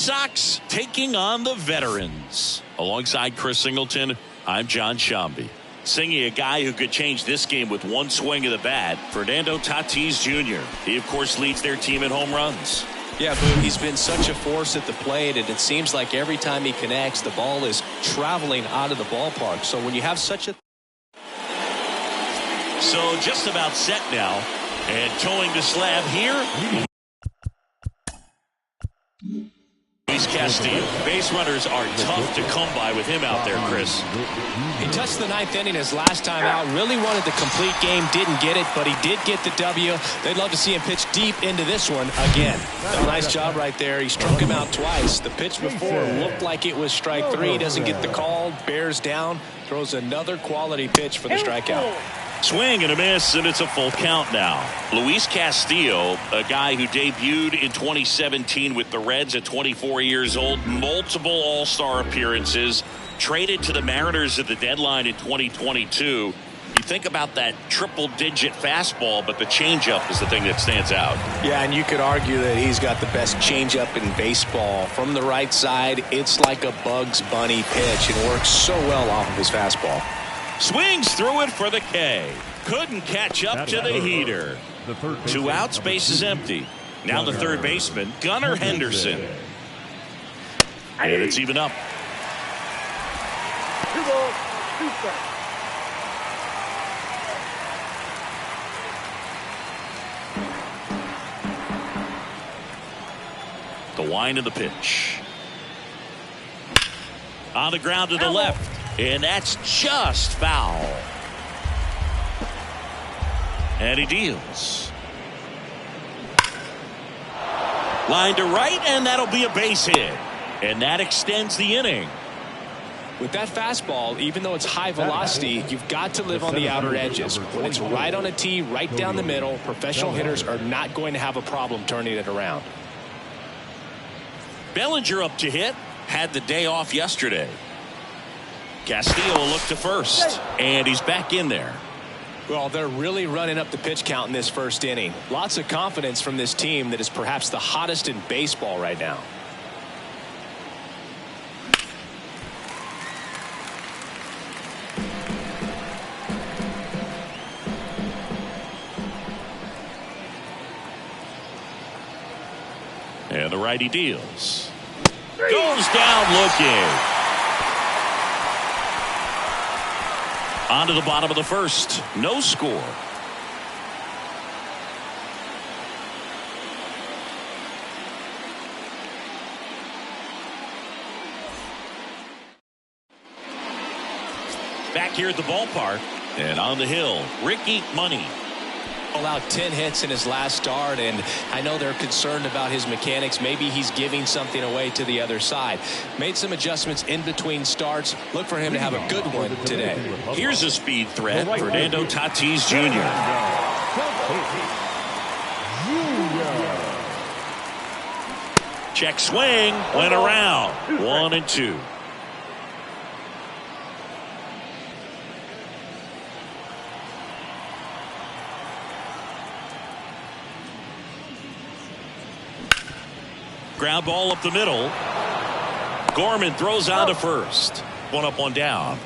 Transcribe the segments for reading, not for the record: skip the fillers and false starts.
Sox taking on the veterans. Alongside Chris Singleton, I'm John Shambi. Singing a guy who could change this game with one swing of the bat, Fernando Tatis Jr. He, of course, leads their team in home runs. Yeah, Boone, he's been such a force at the plate, and it seems like every time he connects, the ball is traveling out of the ballpark. So when you have such a... So just about set now, and towing the slab here. Luis Castillo. Base runners are tough to come by with him out there, Chris. He touched the ninth inning his last time out. Really wanted the complete game. Didn't get it, but he did get the W. They'd love to see him pitch deep into this one again. Nice job right there. He struck him out twice. The pitch before looked like it was strike three. Doesn't get the call. Bears down. Throws another quality pitch for the strikeout. Swing and a miss, and it's a full count now. Luis Castillo, a guy who debuted in 2017 with the Reds at 24 years old, multiple All-Star appearances, traded to the Mariners at the deadline in 2022. You think about that triple-digit fastball, but the changeup is the thing that stands out. Yeah, and you could argue that he's got the best changeup in baseball. From the right side, it's like a Bugs Bunny pitch. It works so well off of his fastball. Swings through it for the K. Couldn't catch up to the heater. 2 outs, base is empty. Now the third baseman, Gunnar Henderson. And it's even up. 2 balls, 2 strikes. The wind of the pitch. On the ground to the left. And that's just foul. And he deals. Line to right, and that'll be a base hit. And that extends the inning. With that fastball, even though it's high velocity, you've got to live on the outer edges. When it's right on a tee, right down the middle, professional hitters are not going to have a problem turning it around. Bellinger up to hit. Had the day off yesterday. Castillo will look to first, and he's back in there. Well, they're really running up the pitch count in this first inning. Lots of confidence from this team that is perhaps the hottest in baseball right now. And the righty deals. Goes down looking. On to the bottom of the first. No score. Back here at the ballpark. And on the hill, Ricky Money. Allowed 10 hits in his last start, and I know they're concerned about his mechanics. Maybe he's giving something away to the other side. Made some adjustments in between starts. Look for him to have a good one today. Here's a speed threat, Fernando Tatis Jr. Check swing, went around. 1-2. Ground ball up the middle. Gorman throws on to first. 1 up, 1 down.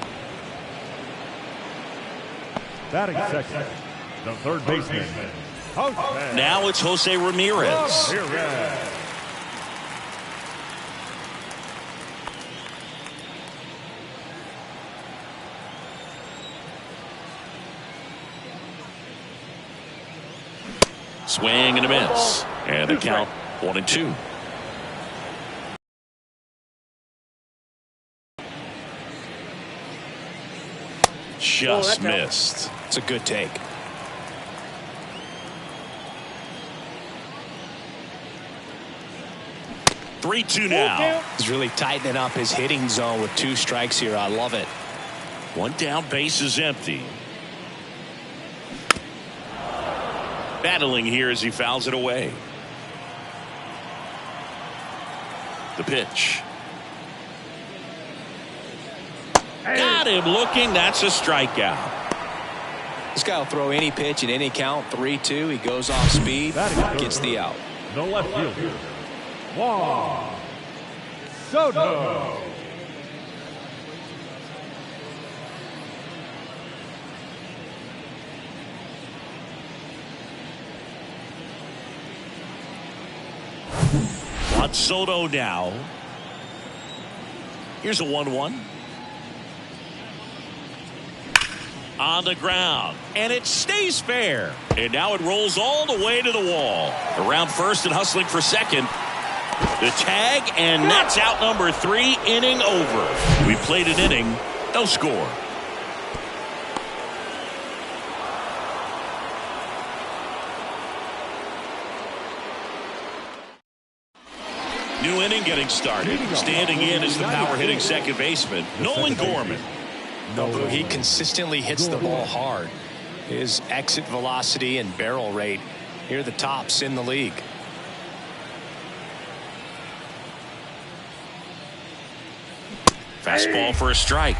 Batting second, the third baseman. Now it's Jose Ramirez. Swing and a miss. And the count 1-2. Just missed. It's a good take. Three-two now. He's really tightening up his hitting zone with 2 strikes here. I love it. 1 down, base is empty. Battling here as he fouls it away. The pitch. Got him looking. That's a strikeout. This guy will throw any pitch in any count. 3-2. He goes off speed. Gets the out. The left fielder, Wong. Soto. Juan Soto now. Here's a 1-1. On the ground, and it stays fair. And now it rolls all the way to the wall. Around first and hustling for second. The tag, and that's out number 3, inning over. We played an inning, no score. New inning getting started. Standing in is the power hitting second baseman, Nolan Gorman. He consistently hits the ball hard. His exit velocity and barrel rate near the tops in the league. Fastball for a strike.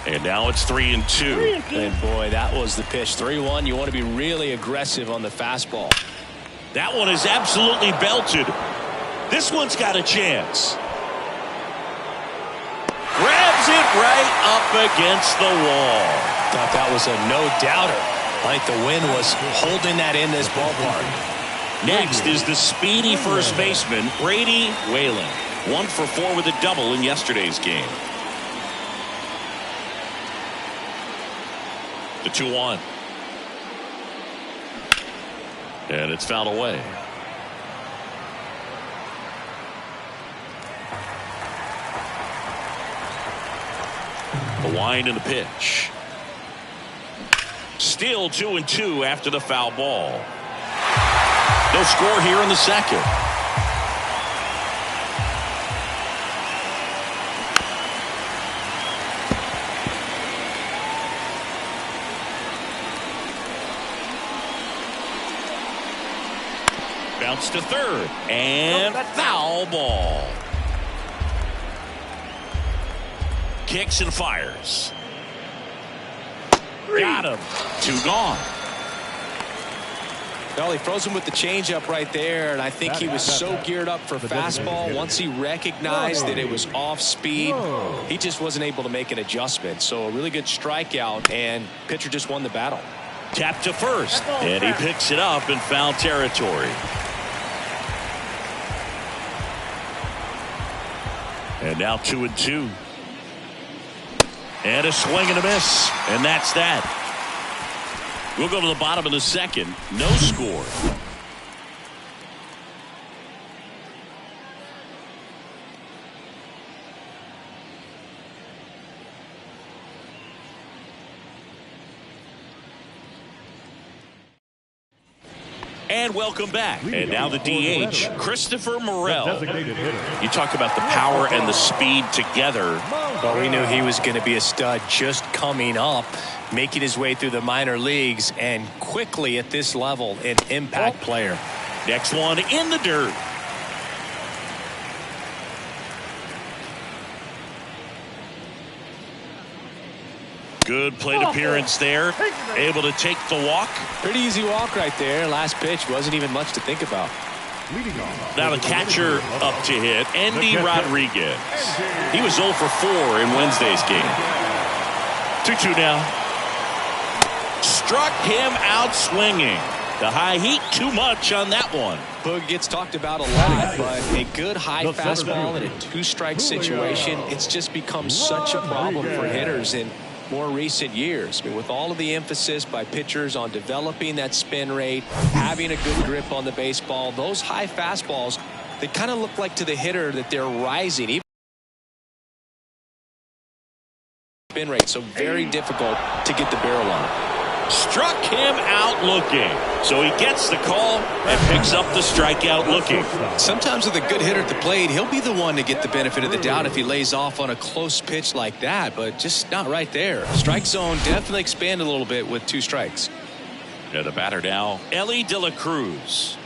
And now it's 3-2. And boy, that was the pitch. 3-1. You want to be really aggressive on the fastball. That one is absolutely belted. This one's got a chance. Grabs it right up against the wall. Thought that was a no-doubter. Like the wind was holding that in this ballpark. Next is the speedy first baseman, Brady Whalen. 1 for 4 with a double in yesterday's game. The 2-1. And it's fouled away. The wind and the pitch. Still 2-2 after the foul ball. No score here in the second. Bounce to third. And foul ball. Kicks and fires. Got him. 2 gone. Well, he froze him with the changeup right there, and I think he was so geared up for fastball. Once he recognized that it was off speed, he just wasn't able to make an adjustment. So a really good strikeout, and pitcher just won the battle. Tap to first, and he picks it up in foul territory. And now 2-2. And a swing and a miss. And that's that. We'll go to the bottom of the second. No score. And welcome back. And now the DH, Christopher Morel. You talk about the power and the speed together. Well, we knew he was going to be a stud just coming up, making his way through the minor leagues, and quickly at this level, an impact player. Next one in the dirt. Good plate appearance there. Able to take the walk. Pretty easy walk right there. Last pitch wasn't even much to think about. Now the catcher up to hit, Andy Rodriguez. He was 0 for 4 in Wednesday's game. 2-2 now. Struck him out swinging. The high heat, too much on that one. Boog gets talked about a lot, but a good high fastball in a 2-strike situation, it's just become such a problem for hitters in more recent years. I mean, with all of the emphasis by pitchers on developing that spin rate, having a good grip on the baseball, those high fastballs, they kind of look like to the hitter that they're rising. Even spin rate, so very difficult to get the barrel on. Struck him out looking. So he gets the call and picks up the strikeout looking. Sometimes with a good hitter at the plate, he'll be the one to get the benefit of the doubt if he lays off on a close pitch like that, but just not right there. Strike zone definitely expanded a little bit with 2 strikes. And the batter now, Ellie De La Cruz.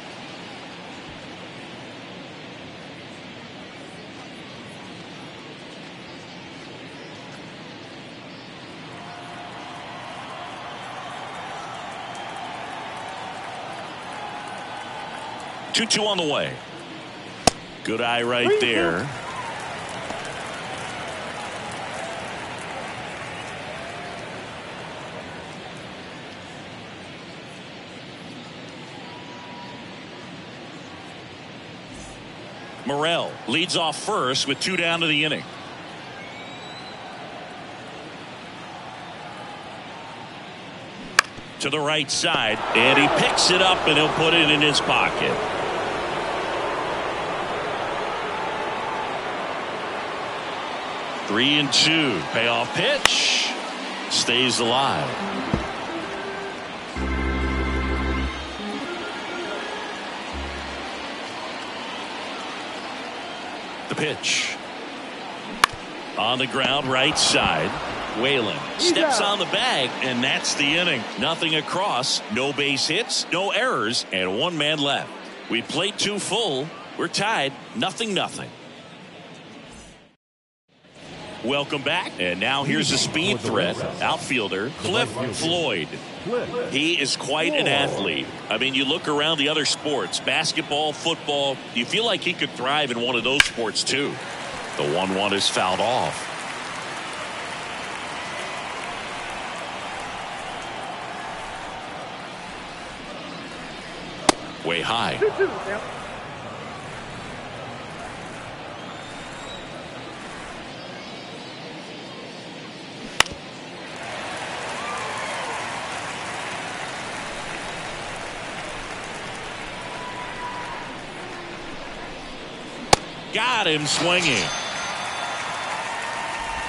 Two on the way. Good eye right there. Morrell leads off first with 2 down to the inning. To the right side, and he picks it up and he'll put it in his pocket. Three and 2. Payoff pitch. Stays alive. The pitch. On the ground, right side. Whalen steps on the bag, and that's the inning. Nothing across, no base hits, no errors, and 1 man left. We played 2 full. We're tied, 0-0. Welcome back, and now here's a speed threat. Outfielder Cliff Floyd. He is quite an athlete. I mean, you look around the other sports, basketball, football, you feel like he could thrive in one of those sports too. The 1-1 is fouled off. Way high. Got him swinging.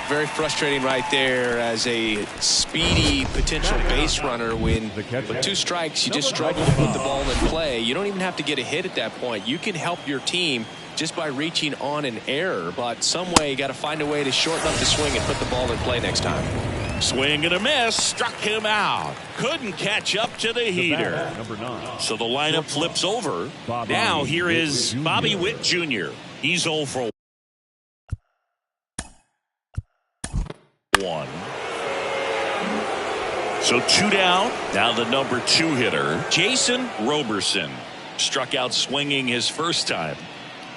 Very frustrating right there as a speedy potential base runner when with 2 strikes you just struggle to put the ball in play. You don't even have to get a hit at that point. You can help your team just by reaching on an error, but some way you got to find a way to shorten up the swing and put the ball in play next time. Swing and a miss, struck him out. Couldn't catch up to the heater. So the lineup flips over. Now here is Bobby Witt Jr. He's 0 for 1. So 2 down. Now the number 2 hitter, Jason Roberson, struck out swinging his first time.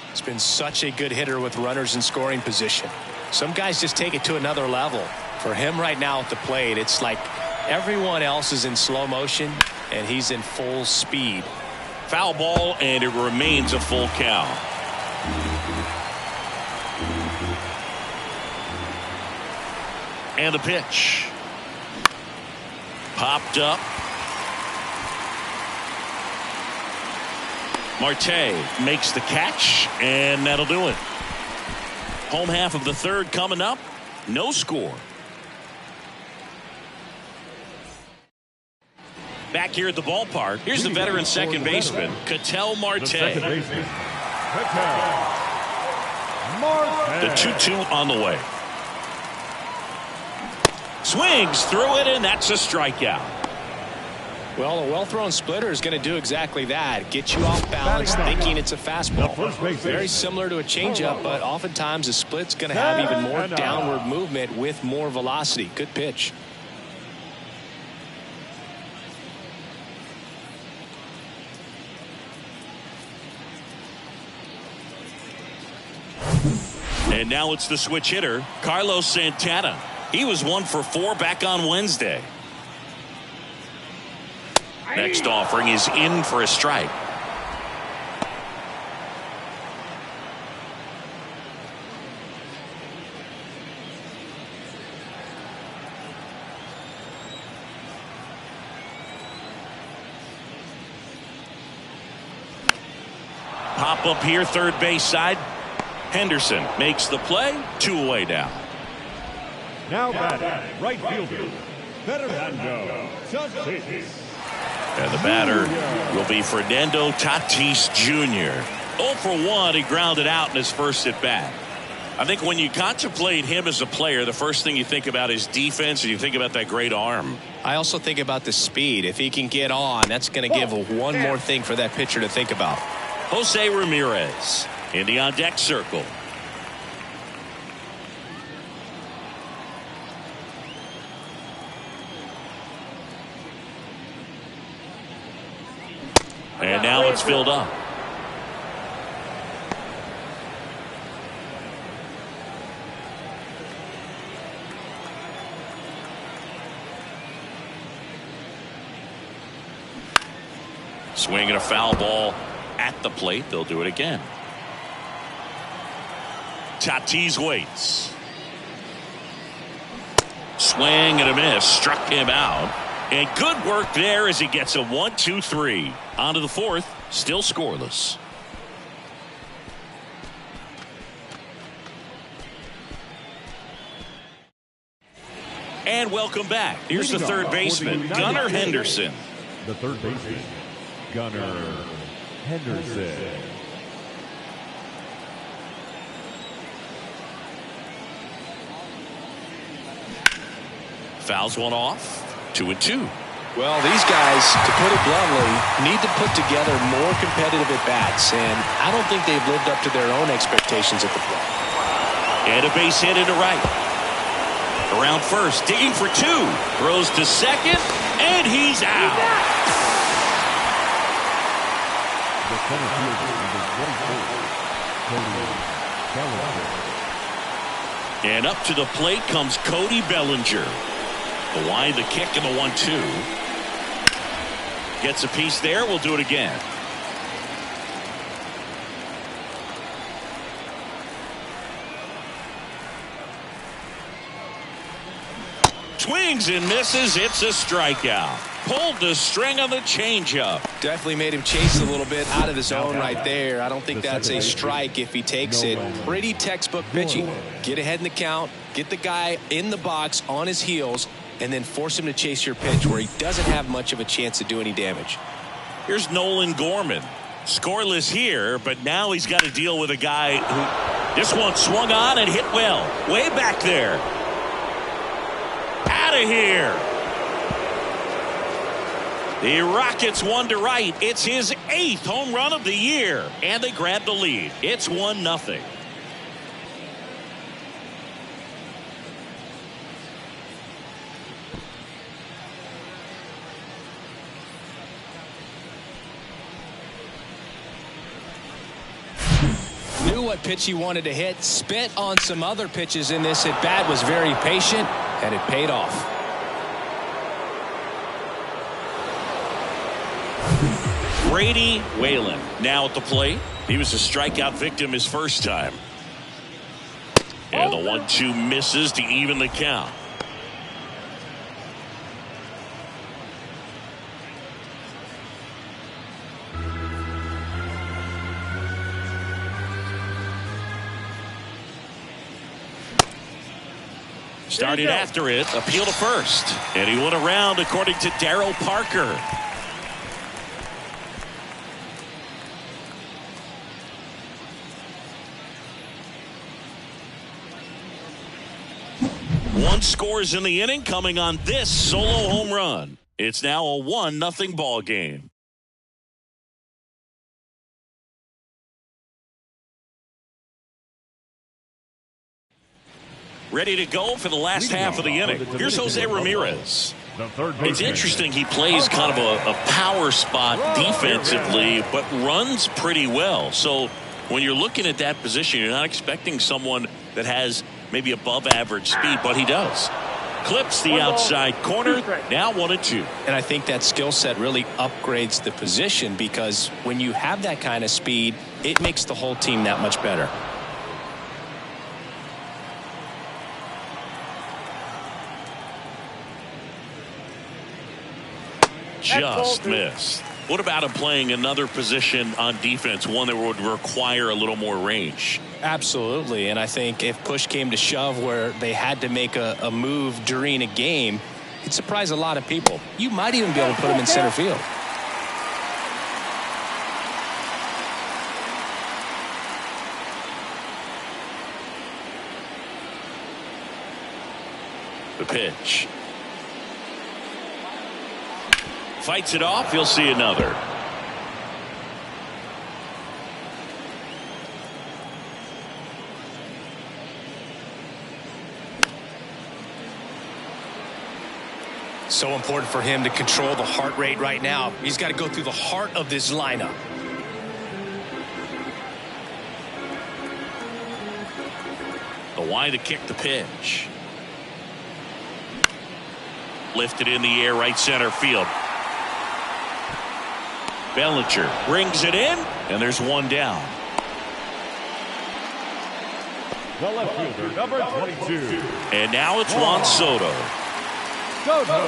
He's been such a good hitter with runners in scoring position. Some guys just take it to another level. For him right now at the plate, it's like everyone else is in slow motion and he's in full speed. Foul ball, and it remains a full count. And the pitch. Popped up. Marte makes the catch, and that'll do it. Home half of the 3rd coming up. No score. Back here at the ballpark, here's the veteran second baseman, Ketel Marte. The 2-2 on the way. Swings through it, and that's a strikeout. Well, a well-thrown splitter is going to do exactly that. Get you off balance, thinking it's a fastball. Very similar to a changeup, but oftentimes a split's going to have even more downward movement with more velocity. Good pitch. And now it's the switch hitter, Carlos Santana. He was 1 for 4 back on Wednesday. Next offering is in for a strike. Pop up here, third base side. Henderson makes the play. 2 away now. Now batting, right fielder, Fernando Tatis. And the batter will be Fernando Tatis Jr. 0 for 1. He grounded out in his first at bat. I think when you contemplate him as a player, the first thing you think about is defense, and you think about that great arm. I also think about the speed. If he can get on, that's going to give one more thing for that pitcher to think about. Jose Ramirez in the on-deck circle. And now it's filled up. Swinging a foul ball at the plate. They'll do it again. Tatis waits. Swing and a miss. Struck him out. And good work there as he gets a 1-2-3. On to the fourth. Still scoreless. And welcome back. Here's the third baseman, Gunnar Henderson. The third baseman, Gunnar Henderson. Fouls one off. 2-2. Well, these guys, to put it bluntly, need to put together more competitive at-bats, and I don't think they've lived up to their own expectations at the plate. And a base hit into right. Around first, digging for two. Throws to second, and he's out. The center fielder, number 24, Cody Bellinger. And up to the plate comes Cody Bellinger. The wide, the kick, and the 1-2. Gets a piece there. We'll do it again. Swings and misses. It's a strikeout. Pulled the string on the changeup. Definitely made him chase a little bit out of the zone right there. I don't think that's a strike if he takes it. Pretty textbook pitching. Get ahead in the count, get the guy in the box on his heels, and then force him to chase your pitch where he doesn't have much of a chance to do any damage. Here's Nolan Gorman. Scoreless here, but now he's got to deal with a guy who this one swung on and hit well. Way back there. Out of here. The Rockets one to right. It's his 8th home run of the year. And they grab the lead. It's 1-0. Knew what pitch he wanted to hit. Spit on some other pitches in this at bat. Was very patient, and it paid off. Brady Whalen now at the plate. He was a strikeout victim his first time. And the 1-2 misses to even the count. Started after it, appeal to first. And he went around according to Darryl Parker. One scores in the inning coming on this solo home run. It's now a 1-0 ball game. Ready to go for the last half of the inning. Here's Jose Ramirez. It's interesting, he plays kind of a power spot defensively, but runs pretty well. So when you're looking at that position, you're not expecting someone that has maybe above average speed, but he does. Clips the outside corner, now 1-2. And I think that skill set really upgrades the position, because when you have that kind of speed, it makes the whole team that much better. Just missed. What about him playing another position on defense, one that would require a little more range? Absolutely, and I think if push came to shove where they had to make a move during a game, it'd surprise a lot of people. You might even be able to put him in center field. The pitch. Fights it off. You'll see another. So important for him to control the heart rate right now. He's got to go through the heart of this lineup. The wide to kick the pitch. Lifted in the air, right center field. Bellinger brings it in, and there's one down. the left fielder, number 22. And now it's Juan Soto. Soto.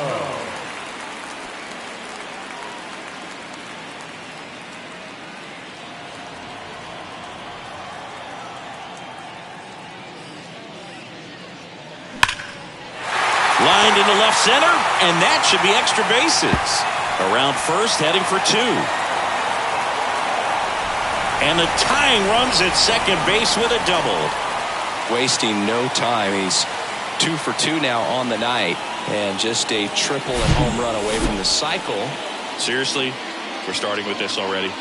Lined into left center, and that should be extra bases. Around first, heading for 2. And the tying runs at second base with a double. Wasting no time. He's 2 for 2 now on the night, and just a triple and home run away from the cycle. Seriously, we're starting with this already.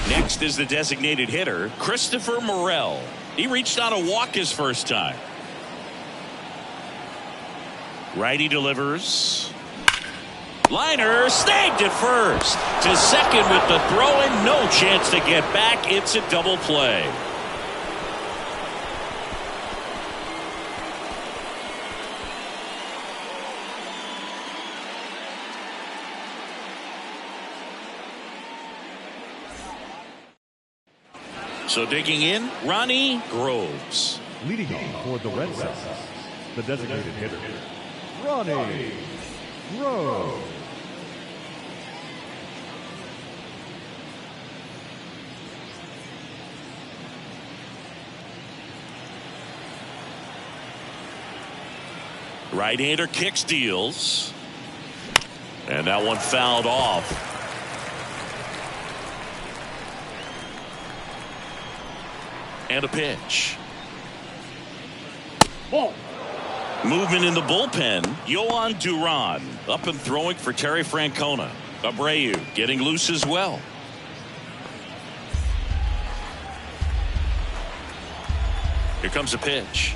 Next is the designated hitter, Christopher Morel. He reached on a walk his first time. Righty delivers. Liner snagged at first. To second with the throw and no chance to get back. It's a double play. So digging in, Ronnie Groves. Leading off for the Red Sox, the designated hitter, Ronnie Groves. Right-hander kicks, deals. And that one fouled off. And a pitch. Ball. Movement in the bullpen. Yohan Duran up and throwing for Terry Francona. Abreu getting loose as well. Here comes a pitch.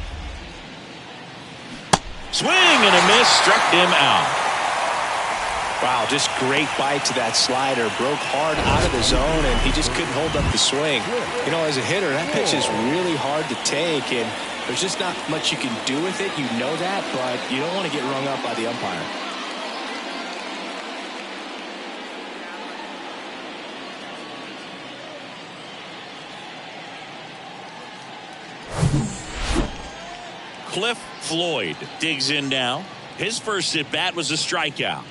Swing and a miss, struck him out. Wow, just great bite to that slider. Broke hard out of the zone, and he just couldn't hold up the swing. You know, as a hitter, that pitch is really hard to take, and there's just not much you can do with it. You know that, but you don't want to get rung up by the umpire. Cliff Floyd digs in now. His first at bat was a strikeout.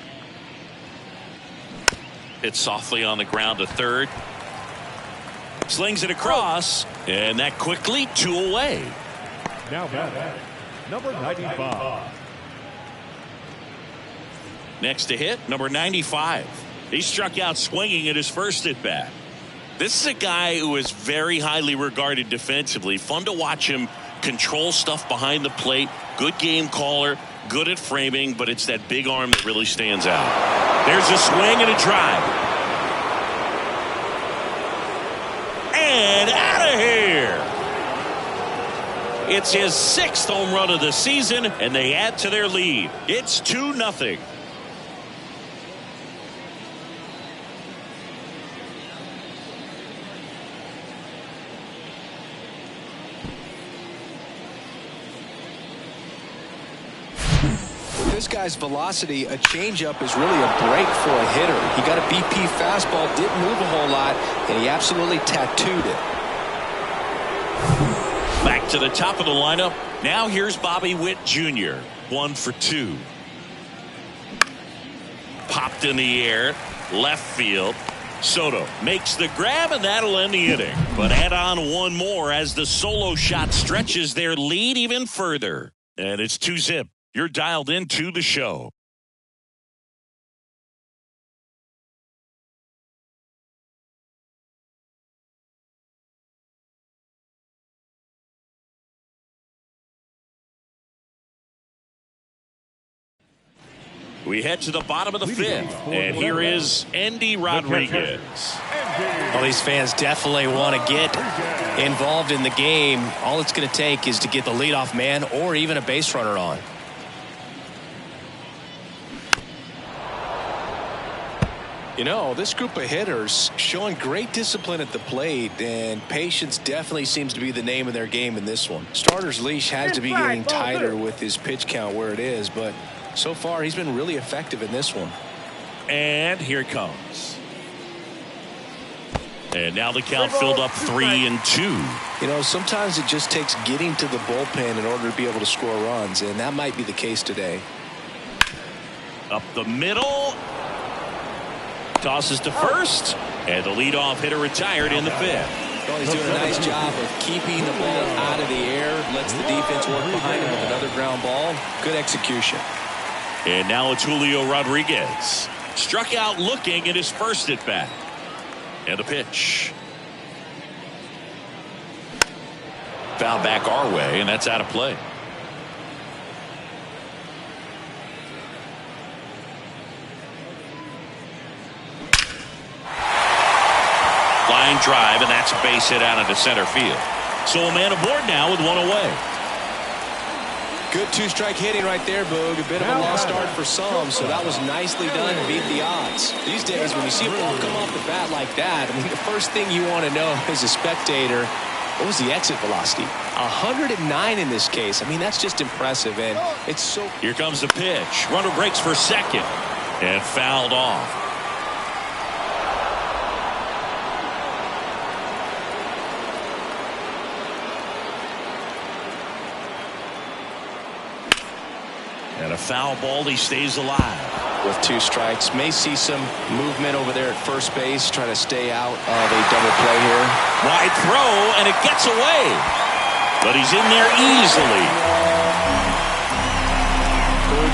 Hit softly on the ground to third. Slings it across, and that quickly 2 away. Now batting, number 95. Next to hit, number 95. He struck out swinging at his first at bat. This is a guy who is very highly regarded defensively. Fun to watch him control stuff behind the plate. Good game caller, good at framing, but it's that big arm that really stands out. There's a swing and a drive. And out of here. It's his 6th home run of the season, and they add to their lead. It's 2-0. This guy's velocity, a changeup is really a break for a hitter. He got a BP fastball, didn't move a whole lot, and he absolutely tattooed it. Back to the top of the lineup. Now here's Bobby Witt Jr. 1 for 2. Popped in the air, left field. Soto makes the grab, and that'll end the inning. But add on one more as the solo shot stretches their lead even further. And it's 2-0. You're dialed into the show. We head to the bottom of the 5th, and here is Andy Rodriguez. Well, these fans definitely want to get involved in the game. All it's going to take is to get the leadoff man or even a base runner on. You know, this group of hitters showing great discipline at the plate, and patience definitely seems to be the name of their game in this one. Starter's leash has to be getting tighter with his pitch count where it is, but so far he's been really effective in this one. And here it comes. And now the count filled up 3-2. You know, sometimes it just takes getting to the bullpen in order to be able to score runs, and that might be the case today. Up the middle. Tosses to first. And the leadoff hitter retired in the fifth. Well, he's doing a nice job of keeping the ball out of the air. Lets the defense work behind him with another ground ball. Good execution. And now it's Julio Rodriguez. Struck out looking at his first at bat. And the pitch. Foul back our way, and that's out of play. Line drive, and that's a base hit out into center field. So a man aboard now with one away. Good two-strike hitting right there, Boog. A bit of a lost start for some, so that was nicely done to beat the odds. These days, when you see a ball come off the bat like that, I mean, the first thing you want to know as a spectator, what was the exit velocity? 109 in this case. I mean, that's just impressive, and it's so... Here comes the pitch. Runner breaks for second and fouled off. And a foul ball, he stays alive. With two strikes, may see some movement over there at first base, trying to stay out of a double play here. Wide throw, and it gets away. But he's in there easily.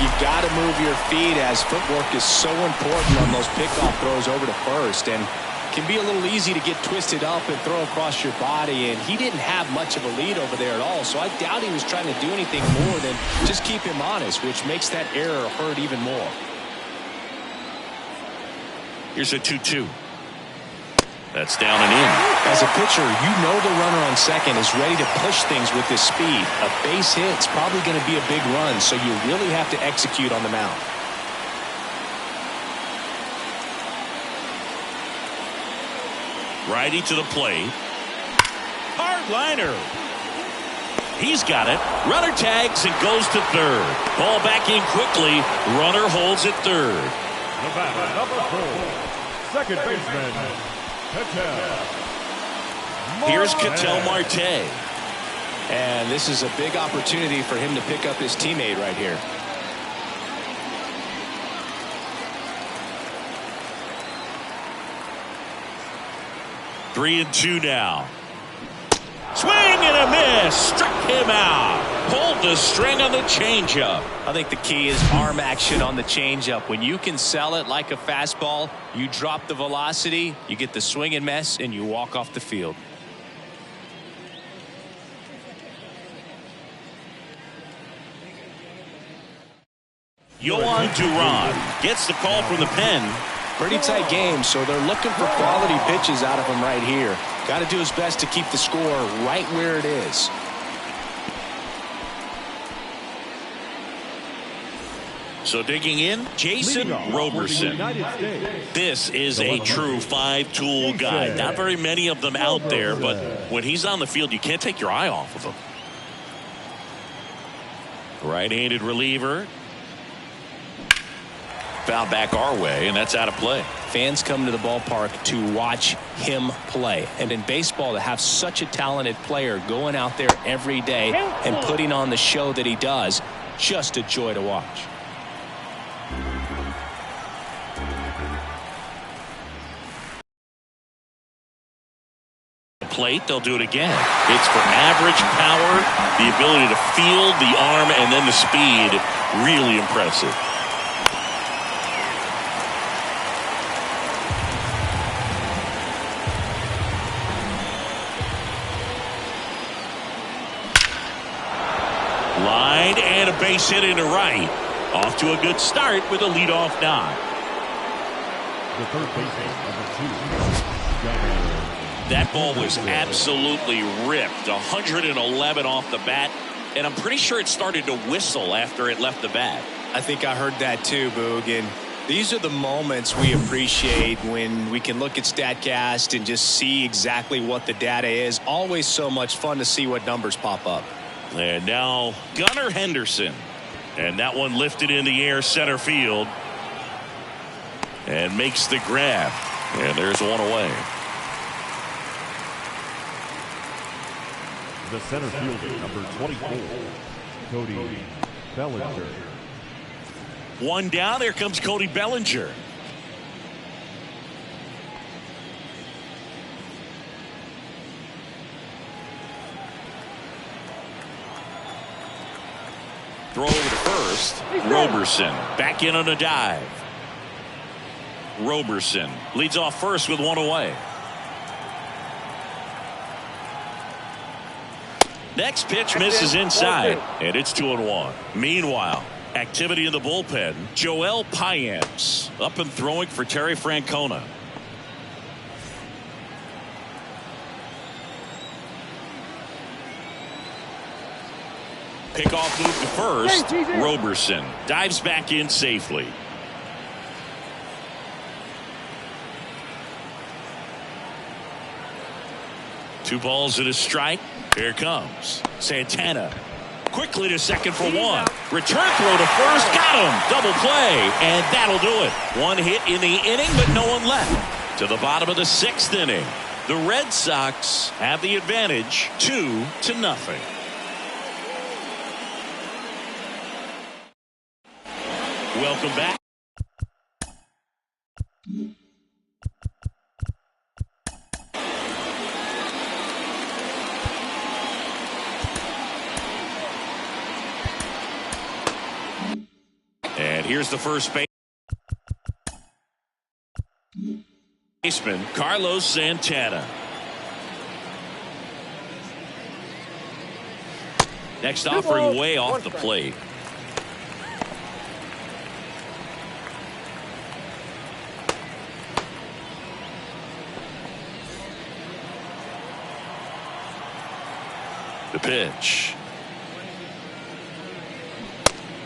You've got to move your feet, as footwork is so important on those pickoff throws over to first. And can be a little easy to get twisted up and throw across your body, and he didn't have much of a lead over there at all, so I doubt he was trying to do anything more than just keep him honest, which makes that error hurt even more. Here's a 2-2. That's down and in. As a pitcher, you know the runner on second is ready to push things with his speed. A base hit's probably going to be a big run, so you really have to execute on the mound. Righty to the plate. Hard liner. He's got it. Runner tags and goes to third. Ball back in quickly. Runner holds at third. The batter, number 4, second baseman, Ketel. Here's Ketel Marte. And this is a big opportunity for him to pick up his teammate right here. Three and two now. Swing and a miss. Struck him out. Pulled the string on the changeup. I think the key is arm action on the changeup. When you can sell it like a fastball, you drop the velocity, you get the swing and miss, and you walk off the field. Yohan Duran gets the call from the pen. Pretty tight game, so they're looking for quality pitches out of him right here. Got to do his best to keep the score right where it is. So digging in, Jason Roberson. This is a true five-tool guy. Not very many of them out there, but when he's on the field, you can't take your eye off of him. Right-handed reliever. Foul back our way, and that's out of play. Fans come to the ballpark to watch him play. And in baseball, to have such a talented player going out there every day and putting on the show that he does, just a joy to watch. Plate, they'll do it again. It's for average power, the ability to field, the arm, and then the speed. Really impressive. Line and a base hit into right. Off to a good start with a leadoff knock. The third baseman, number 2. That ball was absolutely ripped. 111 off the bat, and I'm pretty sure it started to whistle after it left the bat. I think I heard that too, Boog. And these are the moments we appreciate when we can look at StatCast and just see exactly what the data is. Always so much fun to see what numbers pop up. And now Gunnar Henderson. And that one lifted in the air center field. and makes the grab. And there's one away. The center fielder, number 24, Cody Bellinger. One down. There comes Cody Bellinger. Throw over to first. Roberson back in on a dive. Roberson leads off first with one away. Next pitch misses inside, and it's 2-1. Meanwhile, activity in the bullpen. Joel Payamps up and throwing for Terry Francona. Pickoff move to first. Roberson dives back in safely. Two balls and a strike. Here comes Santana. Quickly to second for one. Return throw to first. Got him. Double play. And that'll do it. One hit in the inning, but no one left. To the bottom of the sixth inning. The Red Sox have the advantage 2-0. Welcome back. And here's the first baseman, Carlos Santana. Next offering way off the plate. The pitch.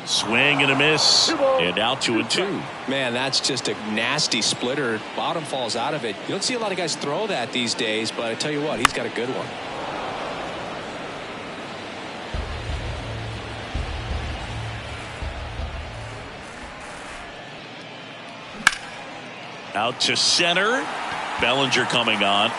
Swing and a miss. And now 2-2. Man, that's just a nasty splitter. Bottom falls out of it. You don't see a lot of guys throw that these days, but I tell you what, he's got a good one. Out to center. Bellinger coming on.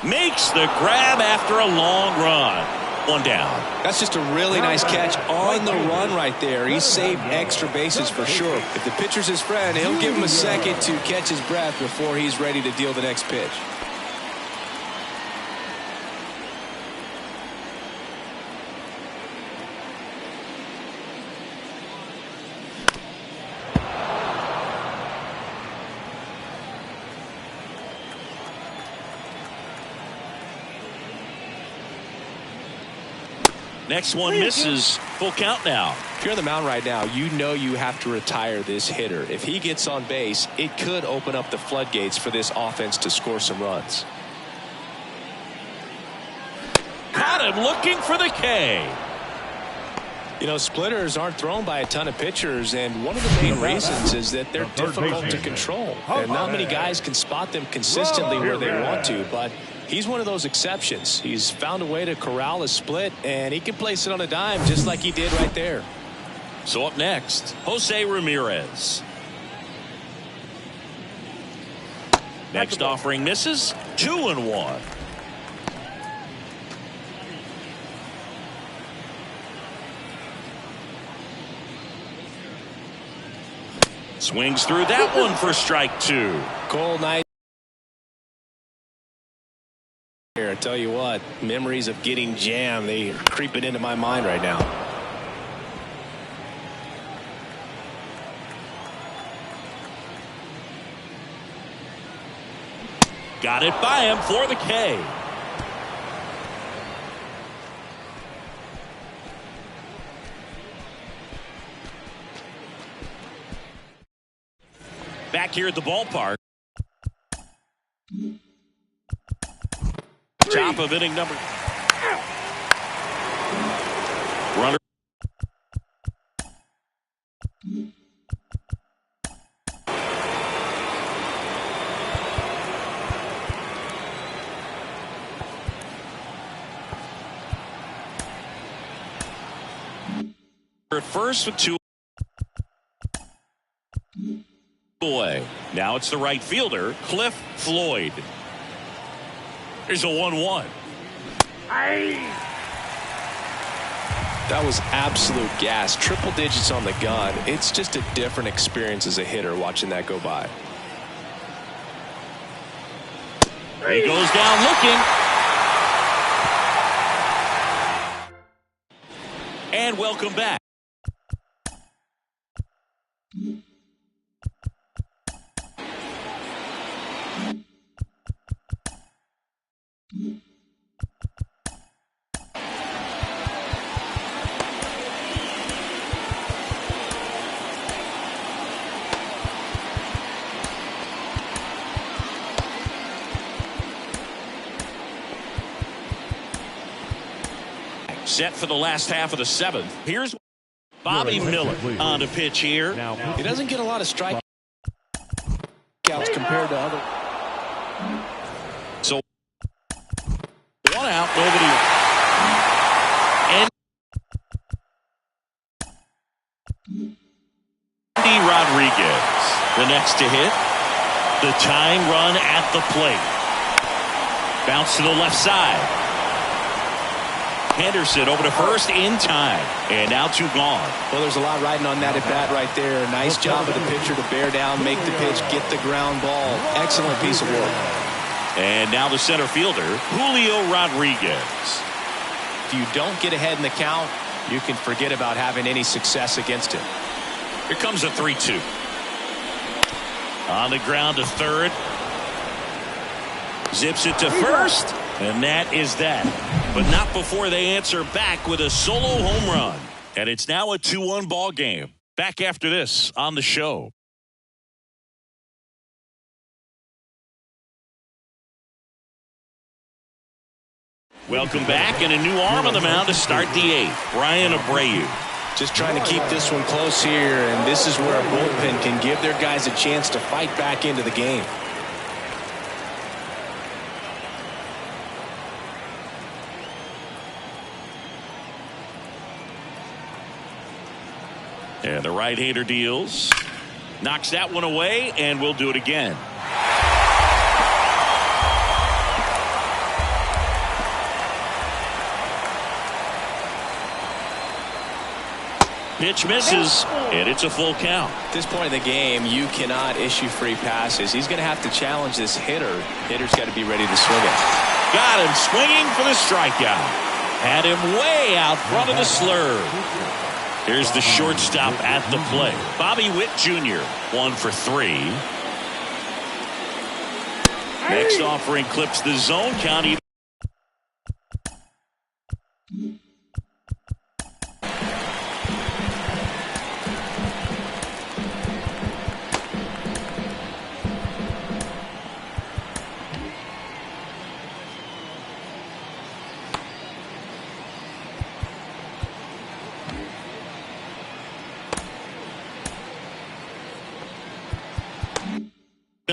Makes the grab after a long run. One down. That's just a really nice catch on the run right there. He saved extra bases for sure. If the pitcher's his friend, he'll give him a second to catch his breath before he's ready to deal the next pitch. Next one misses. Full count now. If you're on the mound right now, you know you have to retire this hitter. If he gets on base, it could open up the floodgates for this offense to score some runs. Caught him looking for the K. You know, splitters aren't thrown by a ton of pitchers, and one of the main reasons is that they're difficult to control. And not many guys can spot them consistently where they want to, but he's one of those exceptions. He's found a way to corral a split, and he can place it on a dime just like he did right there. So up next, Jose Ramirez. Next offering misses. 2-1. Swings through that one for strike two. Cold night. I tell you what, memories of getting jammed, they are creeping into my mind right now. Got it by him for the K. Back here at the ballpark. Top of inning number. Runner. At first with two. away. Now it's the right fielder, Cliff Floyd. Here's a 1-1. That was absolute gas. Triple digits on the gun. It's just a different experience as a hitter watching that go by. He goes down looking. And welcome back. Set for the last half of the seventh. Here's Bobby Miller on the pitch here. He doesn't get a lot of strikeouts compared to other. So 1 out, nobody. Andy Rodriguez, the next to hit. The tying run at the plate. Bounce to the left side. Henderson over to first in time. And now 2 gone. Well, there's a lot riding on that at bat right there. Nice job of the pitcher to bear down, make the pitch, get the ground ball. Excellent piece of work. And now the center fielder, Julio Rodriguez. If you don't get ahead in the count, you can forget about having any success against him. Here comes a 3-2. On the ground to third. Zips it to first. And that is that. But not before they answer back with a solo home run. And it's now a 2-1 ball game. Back after this on the show. Welcome back, and a new arm on the mound to start the 8th. Brian Abreu. Just trying to keep this one close here, and this is where a bullpen can give their guys a chance to fight back into the game. And the right-hander deals. Knocks that one away, and we'll do it again. Pitch misses, and it's a full count. At this point in the game, you cannot issue free passes. He's going to have to challenge this hitter. Hitter's got to be ready to swing it. Got him swinging for the strikeout. Had him way out front of the slurve. Here's the shortstop at the plate. Bobby Witt Jr. 1 for 3. Next offering clips the zone count.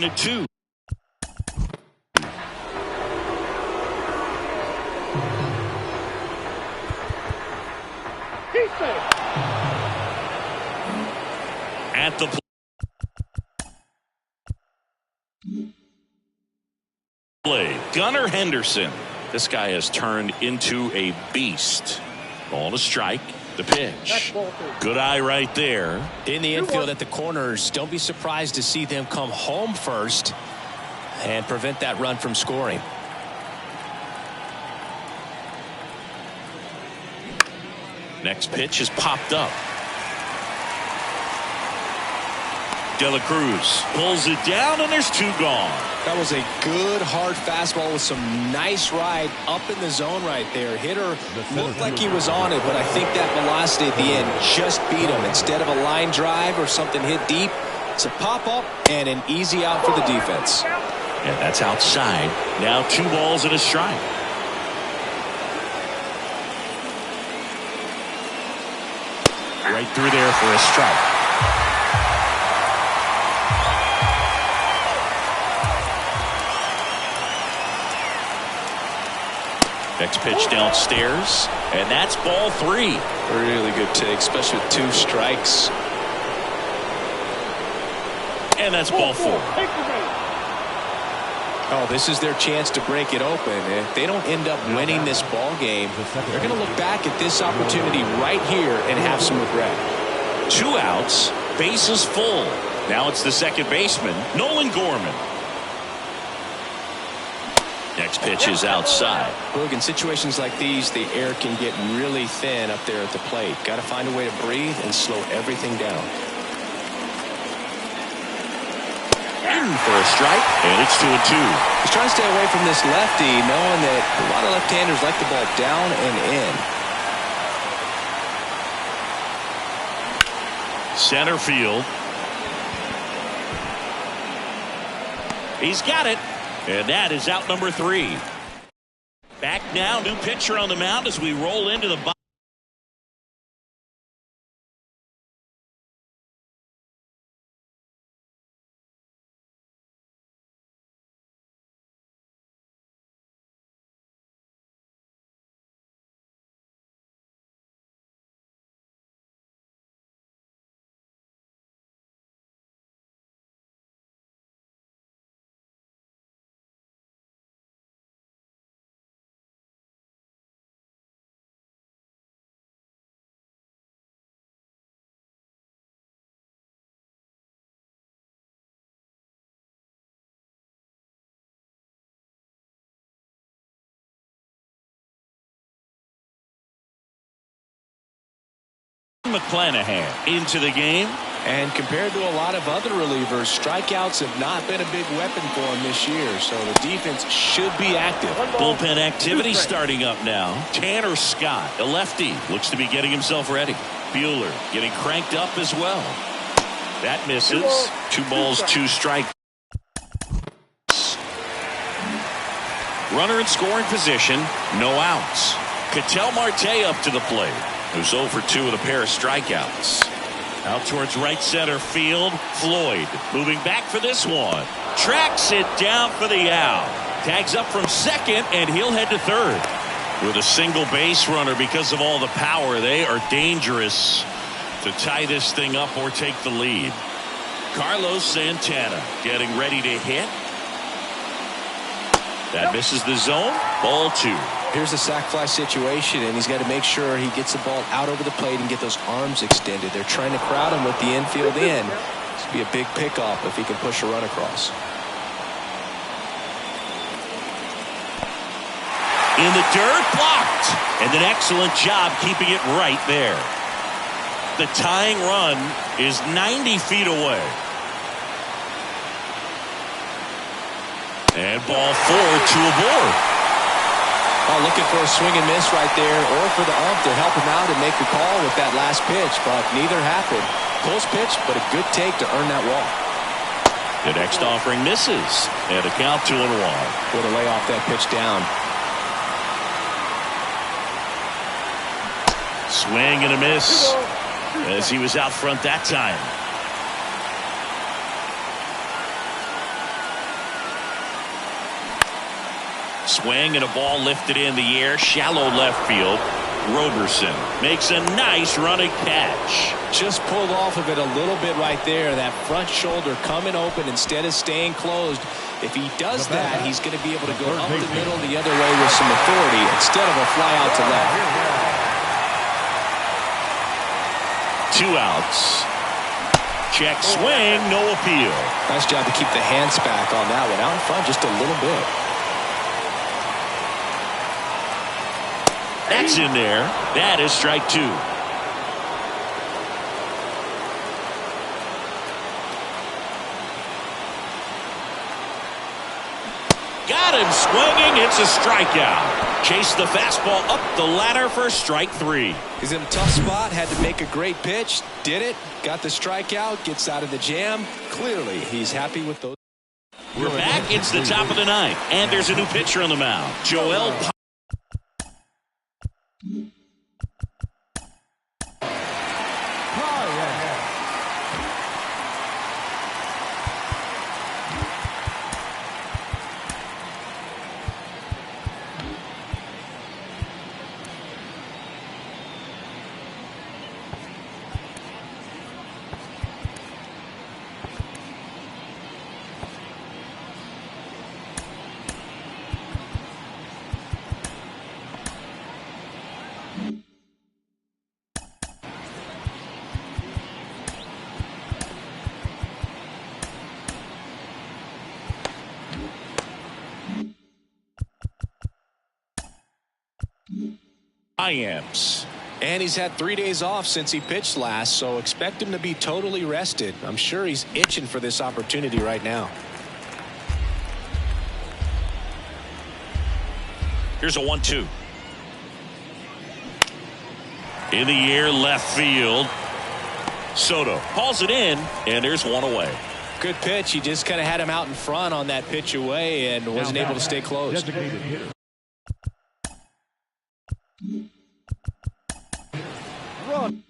A 2. At the play, Gunnar Henderson. This guy has turned into a beast. Ball to strike. The pitch. Good eye right there. In the infield at the corners, don't be surprised to see them come home first and prevent that run from scoring. Next pitch is popped up. De La Cruz pulls it down, and there's 2 gone. That was a good hard fastball with some nice ride up in the zone right there. Hitter looked like he was on it, but I think that velocity at the end just beat him. Instead of a line drive or something hit deep, it's a pop up and an easy out for the defense. And that's outside. Now 2 balls and a strike. Right through there for a strike. Next pitch downstairs, and that's ball 3. Really good take, especially with 2 strikes. And that's ball 4. Oh, this is their chance to break it open. If they don't end up winning this ball game, they're going to look back at this opportunity right here and have some regret. 2 outs, bases full. Now it's the second baseman, Nolan Gorman. Next pitch is outside. Look, in situations like these, the air can get really thin up there at the plate. Got to find a way to breathe and slow everything down. In for a strike, and it's 2-2. He's trying to stay away from this lefty, knowing that a lot of left-handers like the ball down and in. Center field. He's got it. And that is out number 3. Back now, new pitcher on the mound as we roll into the bottom. McClanahan into the game. And compared to a lot of other relievers, strikeouts have not been a big weapon for him this year, so the defense should be active. Bullpen activity starting up now. Tanner Scott, a lefty, looks to be getting himself ready. Buehler getting cranked up as well. That misses. 2 balls, 2 strikes. Runner in scoring position, no outs. Ketel Marte up to the plate, who's 0 for 2 with a pair of strikeouts. Out towards right center field, Floyd moving back for this one. Tracks it down for the out. Tags up from second, and he'll head to third. With a single base runner because of all the power, they are dangerous to tie this thing up or take the lead. Carlos Santana getting ready to hit. That misses the zone. Ball 2. Here's a sac fly situation, and he's got to make sure he gets the ball out over the plate and get those arms extended. They're trying to crowd him with the infield in. This would be a big pickoff if he can push a run across. In the dirt, blocked. And an excellent job keeping it right there. The tying run is 90 feet away. And ball 4, 2 aboard. Oh, looking for a swing and miss right there, or for the ump to help him out and make the call with that last pitch, but neither happened. Close pitch, but a good take to earn that walk. The next offering misses, and a count 2-1. Way to lay off that pitch down. Swing and a miss, as he was out front that time. Swing and a ball lifted in the air, shallow left field. Roberson makes a nice running catch. Just pulled off of it a little bit right there. That front shoulder coming open instead of staying closed. If he does that, he's going to be able to go up the middle the other way with some authority instead of a fly out to left. 2 outs. Check swing, no appeal. Nice job to keep the hands back on that one. Out in front just a little bit. That's in there. That is strike 2. Got him swinging. It's a strikeout. Chase the fastball up the ladder for strike 3. He's in a tough spot. Had to make a great pitch. Did it. Got the strikeout. Gets out of the jam. Clearly, he's happy with those. We're back. It's the top of the 9th. And there's a new pitcher on the mound. Joel. Iams. And he's had 3 days off since he pitched last, so expect him to be totally rested. I'm sure he's itching for this opportunity right now. Here's a 1-2. In the air, left field. Soto hauls it in, and there's one away. Good pitch. He just kind of had him out in front on that pitch away and wasn't able to stay close. Run.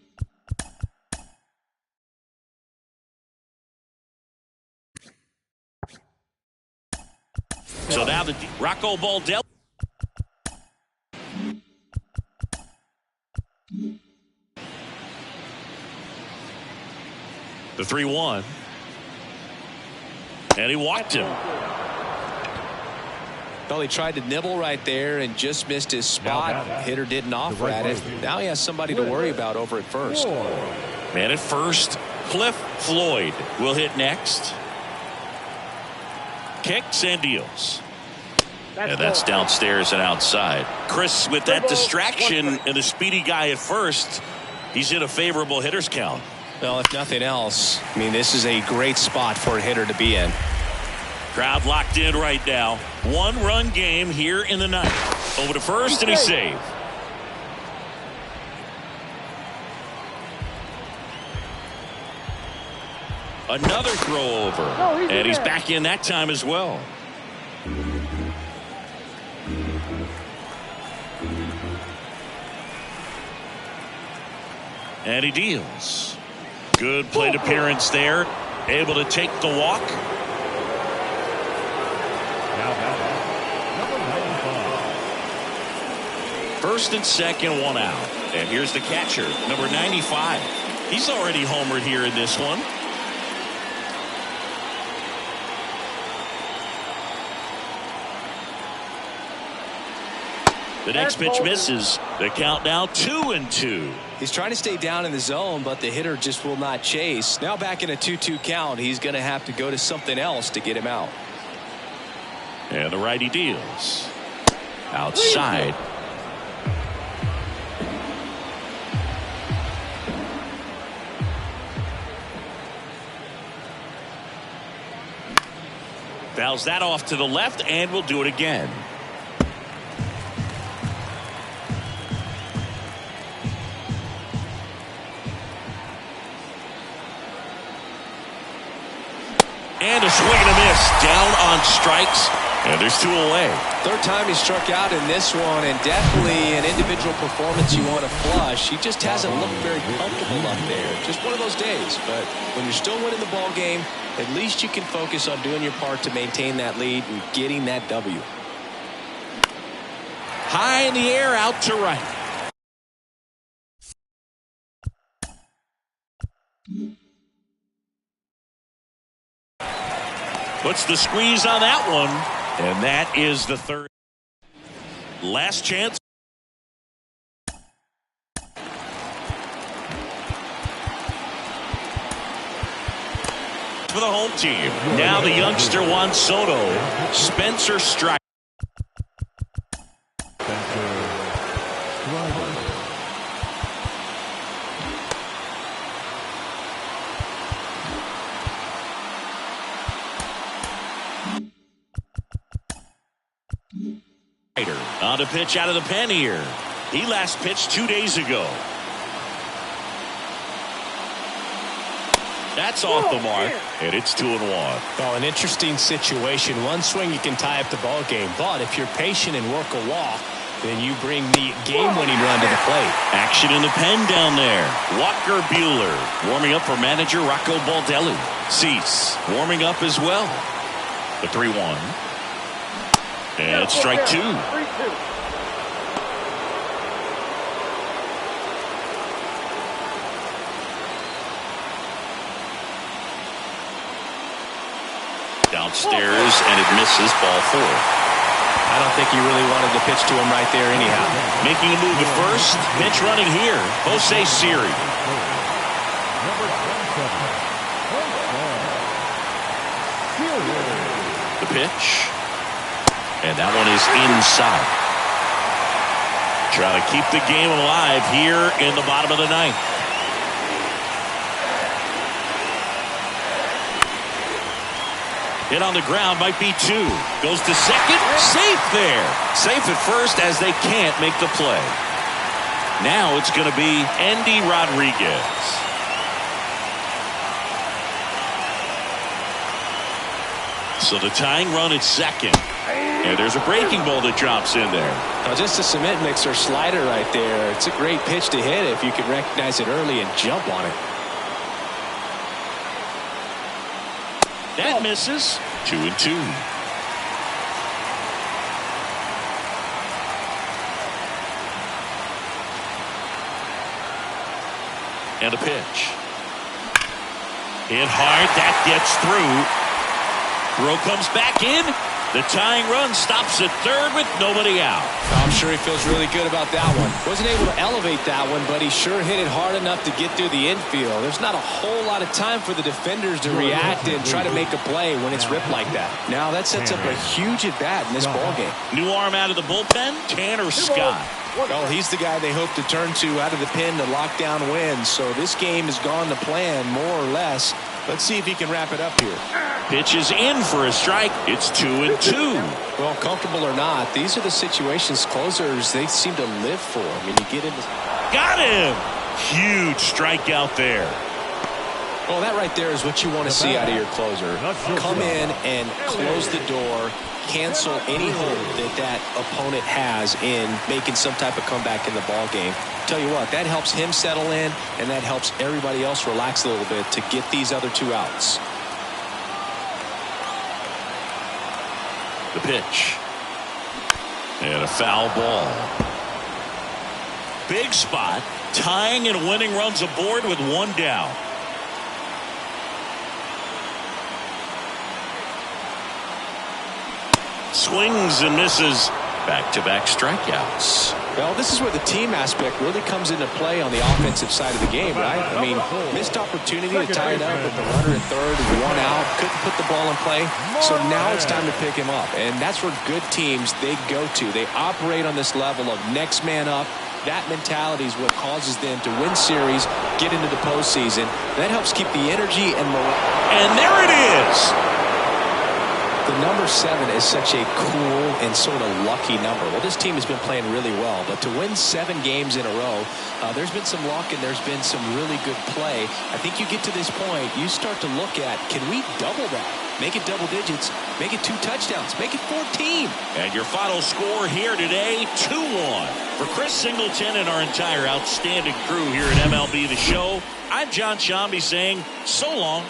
So now the Rocco Baldelli. The 3-1. And he walked him. Well, he tried to nibble right there and just missed his spot. Hitter didn't offer at it. Now he has somebody to worry about over at first. Man at first. Cliff Floyd will hit next. Kicks and deals. And that's downstairs and outside. Chris, with that distraction and the speedy guy at first, he's in a favorable hitter's count. Well, if nothing else, I mean, this is a great spot for a hitter to be in. Crowd locked in right now. 1-run game here in the ninth. Over to first, and he's saved. Another throw over. And he's back in that time as well. And he deals. Good plate appearance there. Able to take the walk. First and second, one out. And here's the catcher, number 95. He's already homered here in this one. The next pitch misses. The count now 2-2. He's trying to stay down in the zone, but the hitter just will not chase. Now back in a 2-2 count, he's going to have to go to something else to get him out. And the righty deals. Outside. Fouls that off to the left, and we'll do it again. And a swing and a miss. Down on strikes. And there's two away. Third time he struck out in this one, and definitely an individual performance you want to flush. He just hasn't looked very comfortable up there. Just one of those days. But when you're still winning the ball game, at least you can focus on doing your part to maintain that lead and getting that W. High in the air, out to right. Puts the squeeze on that one. And that is the third. Last chance. For the home team. Now the youngster Juan Soto. Spencer Strider. On to pitch out of the pen here. He last pitched 2 days ago. That's off the mark, and it's 2-1. Well, an interesting situation. One swing you can tie up the ball game, but if you're patient and work a walk, then you bring the game-winning run to the plate. Action in the pen down there. Walker Buehler warming up for manager Rocco Baldelli. Cease warming up as well. The 3-1. And strike two. Downstairs, and it misses, ball 4. I don't think he really wanted to pitch to him right there anyhow. Making a move at first. Pitch running here. Jose Siri. The pitch. And that one is inside. Trying to keep the game alive here in the bottom of the ninth. Hit on the ground, might be two. Goes to second, safe there. Safe at first as they can't make the play. Now it's going to be Andy Rodriguez. So the tying run at second. And there's a breaking ball that drops in there. Now just a cement mixer slider right there. It's a great pitch to hit if you can recognize it early and jump on it. That misses. 2-2. And a pitch. Hit hard. That gets through. Throw comes back in. The tying run stops at third with nobody out. I'm sure he feels really good about that one. Wasn't able to elevate that one, but he sure hit it hard enough to get through the infield. There's not a whole lot of time for the defenders to react and try to make a play when it's ripped like that. Now that sets up a huge at-bat in this ballgame. New arm out of the bullpen, Tanner Scott. Well, he's the guy they hope to turn to out of the pen to lock down wins. So this game has gone to plan, more or less. Let's see if he can wrap it up here. Pitch is in for a strike. It's 2-2. Well, comfortable or not, these are the situations closers they seem to live for. I mean, you get into... Got him! Huge strikeout there. Well, that right there is what you want to see out of your closer. Come in and close the door, cancel any hope that opponent has in making some type of comeback in the ball game. Tell you what, that helps him settle in, and that helps everybody else relax a little bit to get these other two outs. The pitch. And a foul ball. Big spot. Tying and winning runs aboard with one down. Swings and misses. Back-to-back strikeouts. Well, this is where the team aspect really comes into play on the offensive side of the game, right? I mean, missed opportunity to tie it up with the runner at third, one out, couldn't put the ball in play. So now it's time to pick him up. And that's where good teams, they go to. They operate on this level of next man up. That mentality is what causes them to win series, get into the postseason. That helps keep the energy and morale. And there it is. The number 7 is such a cool and sort of lucky number. Well, this team has been playing really well, but to win 7 games in a row, there's been some luck and there's been some really good play. I think you get to this point, you start to look at, can we double that? Make it double digits, make it 2 touchdowns, make it 14. And your final score here today, 2-1. For Chris Singleton and our entire outstanding crew here at MLB The Show, I'm John Shambi saying so long.